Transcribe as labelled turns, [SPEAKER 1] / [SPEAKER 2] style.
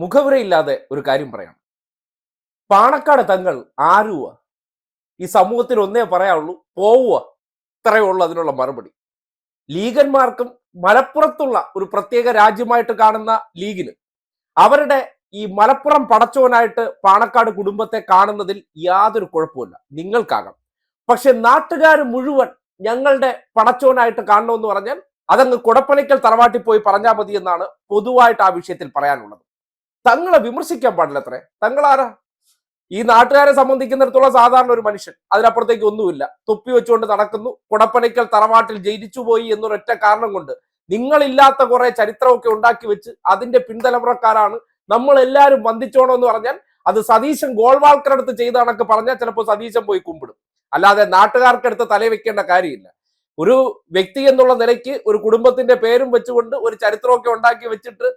[SPEAKER 1] മുഖവുരയില്ലാതെ ഒരു കാര്യം പറയാം. പാണക്കാട് തങ്ങൾ ആരുവ? ഈ സമൂഹത്തിന് ഒന്നേ പറയാവുള്ളൂ, പോവുക. ഇത്രയേ ഉള്ളൂ അതിനുള്ള മറുപടി. ലീഗന്മാർക്കും മലപ്പുറത്തുള്ള ഒരു പ്രത്യേക രാജ്യമായിട്ട് കാണുന്ന ലീഗിന് അവരുടെ ഈ മലപ്പുറം പടച്ചോനായിട്ട് പാണക്കാട് കുടുംബത്തെ കാണുന്നതിൽ യാതൊരു കുഴപ്പമില്ല, നിങ്ങൾക്കാകാം. പക്ഷെ നാട്ടുകാർ മുഴുവൻ ഞങ്ങളുടെ പടച്ചോനായിട്ട് കാണണമെന്ന് പറഞ്ഞാൽ അതങ്ങ് കുടപ്പണിക്കൽ തറവാട്ടിൽ പോയി പറഞ്ഞാൽ മതി എന്നാണ് പൊതുവായിട്ട് ആ വിഷയത്തിൽ പറയാനുള്ളത്. തങ്ങളെ വിമർശിക്കാൻ പാടില്ല. അത്രേ തങ്ങളാരാ? ഈ നാട്ടുകാരെ സംബന്ധിക്കുന്നിടത്തോളം സാധാരണ ഒരു മനുഷ്യൻ, അതിനപ്പുറത്തേക്ക് ഒന്നുമില്ല. തൊപ്പി വെച്ചുകൊണ്ട് നടക്കുന്നു, കുടപ്പണിക്കൽ തറവാട്ടിൽ ജയിച്ചു പോയി എന്നൊരൊറ്റ കാരണം കൊണ്ട് നിങ്ങളില്ലാത്ത കുറെ ചരിത്രമൊക്കെ ഉണ്ടാക്കി വെച്ച് അതിന്റെ പിൻതലമുറക്കാരാണ് നമ്മൾ എല്ലാവരും വന്ദിച്ചോണം എന്ന് പറഞ്ഞാൽ അത് സതീശൻ ഗോൾവാൾക്കറടുത്ത് ചെയ്ത കണക്ക് പറഞ്ഞാൽ ചിലപ്പോൾ സതീശൻ പോയി കുമ്പിടും. അല്ലാതെ നാട്ടുകാർക്കടുത്ത് തലവെക്കേണ്ട കാര്യമില്ല. ഒരു വ്യക്തി എന്നുള്ള നിലയ്ക്ക് ഒരു കുടുംബത്തിന്റെ പേരും വെച്ചുകൊണ്ട് ഒരു ചരിത്രമൊക്കെ ഉണ്ടാക്കി വെച്ചിട്ട്